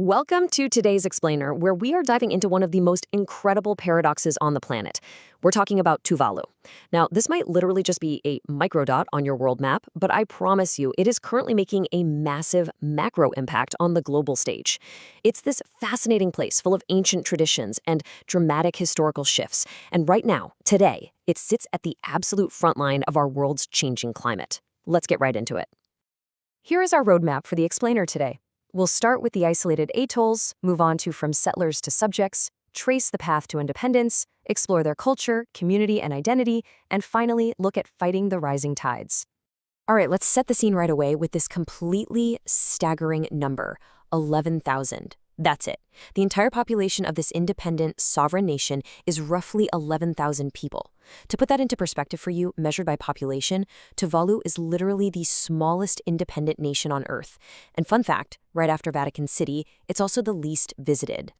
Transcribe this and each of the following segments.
Welcome to today's Explainer, where we are diving into one of the most incredible paradoxes on the planet. We're talking about Tuvalu. Now, this might literally just be a microdot on your world map, but I promise you, it is currently making a massive macro impact on the global stage. It's this fascinating place full of ancient traditions and dramatic historical shifts. And right now, today, it sits at the absolute front line of our world's changing climate. Let's get right into it. Here is our roadmap for the Explainer today. We'll start with the isolated atolls, move on to from settlers to subjects, trace the path to independence, explore their culture, community, and identity, and finally look at fighting the rising tides. All right, let's set the scene right away with this completely staggering number, 11,000. That's it. The entire population of this independent, sovereign nation is roughly 11,000 people. To put that into perspective for you, measured by population, Tuvalu is literally the smallest independent nation on Earth. And fun fact, right after Vatican City, it's also the least visited.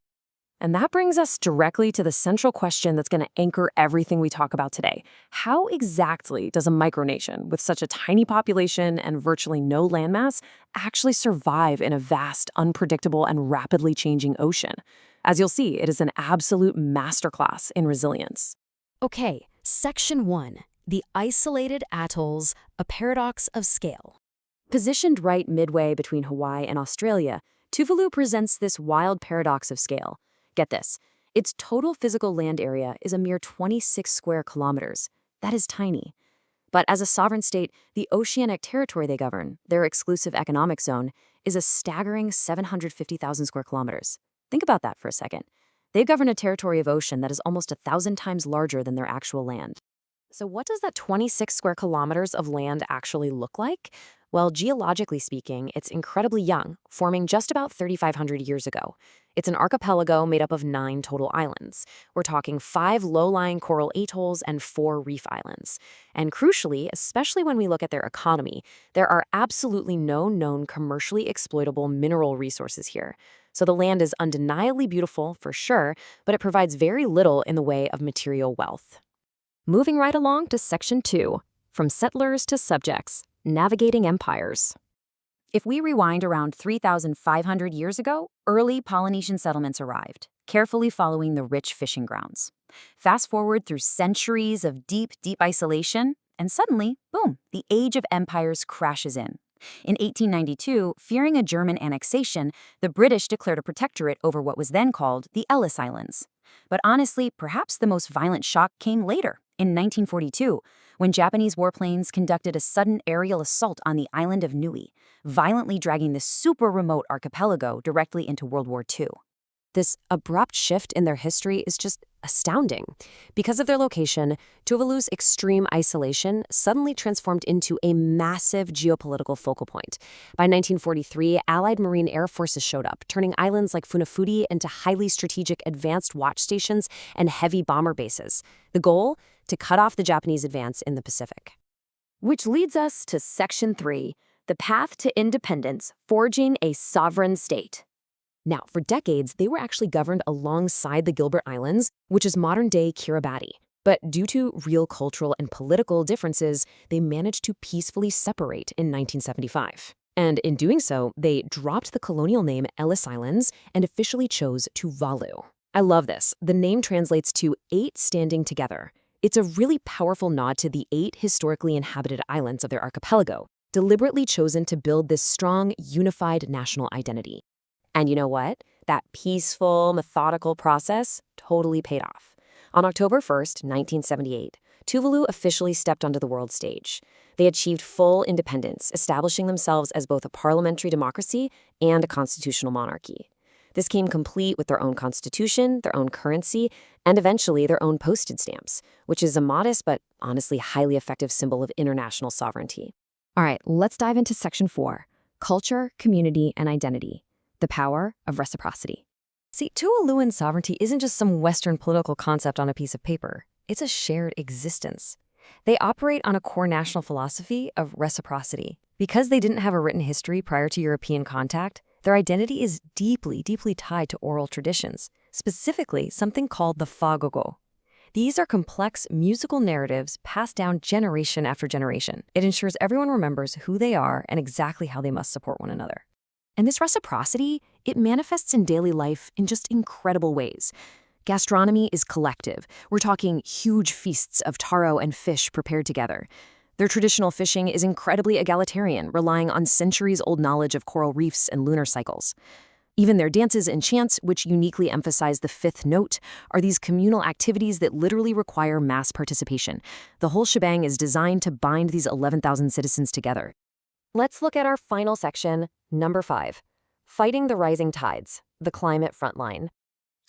And that brings us directly to the central question that's going to anchor everything we talk about today. How exactly does a micronation with such a tiny population and virtually no landmass actually survive in a vast, unpredictable, and rapidly changing ocean? As you'll see, it is an absolute masterclass in resilience. Okay, Section 1, the isolated atolls, a paradox of scale. Positioned right midway between Hawaii and Australia, Tuvalu presents this wild paradox of scale. Get this, its total physical land area is a mere 26 square kilometers. That is tiny. But as a sovereign state, the oceanic territory they govern, their exclusive economic zone, is a staggering 750,000 square kilometers. Think about that for a second. They govern a territory of ocean that is almost 1,000 times larger than their actual land. So what does that 26 square kilometers of land actually look like? Well, geologically speaking, it's incredibly young, forming just about 3,500 years ago. It's an archipelago made up of 9 total islands. We're talking 5 low-lying coral atolls and 4 reef islands. And crucially, especially when we look at their economy, there are absolutely no known commercially exploitable mineral resources here. So the land is undeniably beautiful, for sure, but it provides very little in the way of material wealth. Moving right along to Section 2, from settlers to subjects, navigating empires. If we rewind around 3,500 years ago, early Polynesian settlements arrived, carefully following the rich fishing grounds. Fast forward through centuries of deep isolation, and suddenly, boom, the age of empires crashes in. In 1892, fearing a German annexation, the British declared a protectorate over what was then called the Ellis Islands. But honestly, perhaps the most violent shock came later, in 1942, when Japanese warplanes conducted a sudden aerial assault on the island of Niue, violently dragging this super remote archipelago directly into World War II. This abrupt shift in their history is just astounding. Because of their location, Tuvalu's extreme isolation suddenly transformed into a massive geopolitical focal point. By 1943, Allied Marine Air Forces showed up, turning islands like Funafuti into highly strategic advanced watch stations and heavy bomber bases. The goal? To cut off the Japanese advance in the Pacific. Which leads us to Section 3, the path to independence, forging a sovereign state. Now, for decades, they were actually governed alongside the Gilbert Islands, which is modern-day Kiribati. But due to real cultural and political differences, they managed to peacefully separate in 1975. And in doing so, they dropped the colonial name Ellis Islands and officially chose Tuvalu. I love this. The name translates to 8 standing together. It's a really powerful nod to the 8 historically inhabited islands of their archipelago, deliberately chosen to build this strong, unified national identity. And you know what? That peaceful, methodical process totally paid off. On October 1st, 1978, Tuvalu officially stepped onto the world stage. They achieved full independence, establishing themselves as both a parliamentary democracy and a constitutional monarchy. This came complete with their own constitution, their own currency, and eventually their own postage stamps, which is a modest but honestly highly effective symbol of international sovereignty. All right, let's dive into Section 4, culture, community, and identity. The power of reciprocity. See, Tuvaluan sovereignty isn't just some Western political concept on a piece of paper. It's a shared existence. They operate on a core national philosophy of reciprocity. Because they didn't have a written history prior to European contact, their identity is deeply tied to oral traditions, specifically something called the fagogo. These are complex musical narratives passed down generation after generation. It ensures everyone remembers who they are and exactly how they must support one another. And this reciprocity it manifests in daily life in just incredible ways. Gastronomy is collective. We're talking huge feasts of taro and fish prepared together. Their traditional fishing is incredibly egalitarian, relying on centuries-old knowledge of coral reefs and lunar cycles. Even their dances and chants, which uniquely emphasize the fifth note, are these communal activities that literally require mass participation. The whole shebang is designed to bind these 11,000 citizens together. Let's look at our final section, number 5. Fighting the rising tides, the climate frontline.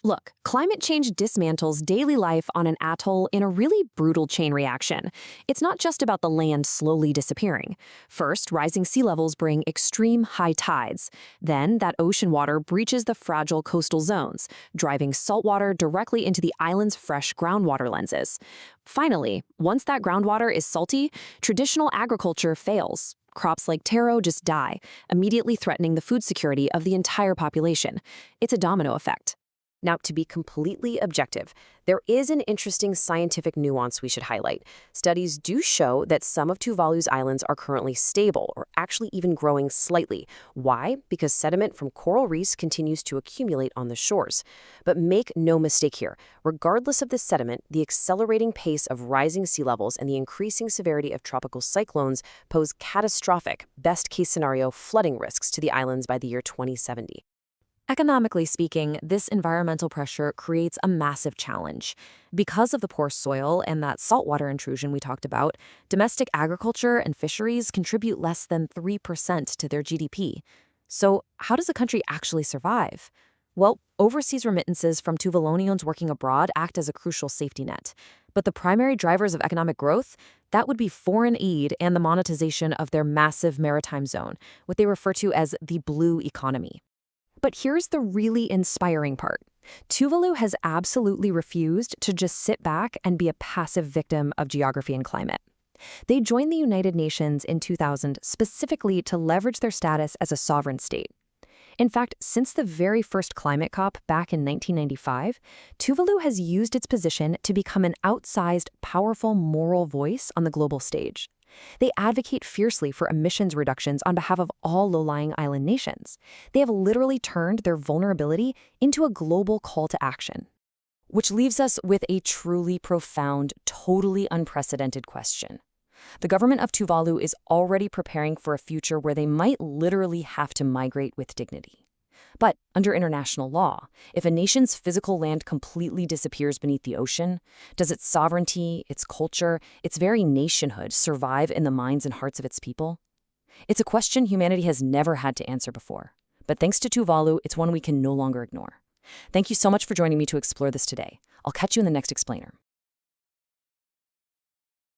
Look, climate change dismantles daily life on an atoll in a really brutal chain reaction. It's not just about the land slowly disappearing. First, rising sea levels bring extreme high tides. Then, that ocean water breaches the fragile coastal zones, driving salt water directly into the island's fresh groundwater lenses. Finally, once that groundwater is salty, traditional agriculture fails. Crops like taro just die, immediately threatening the food security of the entire population. It's a domino effect. Now, to be completely objective, there is an interesting scientific nuance we should highlight. Studies do show that some of Tuvalu's islands are currently stable, or actually even growing slightly. Why? Because sediment from coral reefs continues to accumulate on the shores. But make no mistake here, regardless of the sediment, the accelerating pace of rising sea levels and the increasing severity of tropical cyclones pose catastrophic, best-case scenario flooding risks to the islands by the year 2070. Economically speaking, this environmental pressure creates a massive challenge. Because of the poor soil and that saltwater intrusion we talked about, domestic agriculture and fisheries contribute less than 3% to their GDP. So how does a country actually survive? Well, overseas remittances from Tuvaluans working abroad act as a crucial safety net. But the primary drivers of economic growth, that would be foreign aid and the monetization of their massive maritime zone, what they refer to as the blue economy. But here's the really inspiring part. Tuvalu has absolutely refused to just sit back and be a passive victim of geography and climate. They joined the United Nations in 2000 specifically to leverage their status as a sovereign state. In fact, since the very first climate COP back in 1995, Tuvalu has used its position to become an outsized, powerful moral voice on the global stage. They advocate fiercely for emissions reductions on behalf of all low-lying island nations. They have literally turned their vulnerability into a global call to action. Which leaves us with a truly profound, totally unprecedented question. The government of Tuvalu is already preparing for a future where they might literally have to migrate with dignity. But under international law, if a nation's physical land completely disappears beneath the ocean, does its sovereignty, its culture, its very nationhood survive in the minds and hearts of its people? It's a question humanity has never had to answer before. But thanks to Tuvalu, it's one we can no longer ignore. Thank you so much for joining me to explore this today. I'll catch you in the next explainer.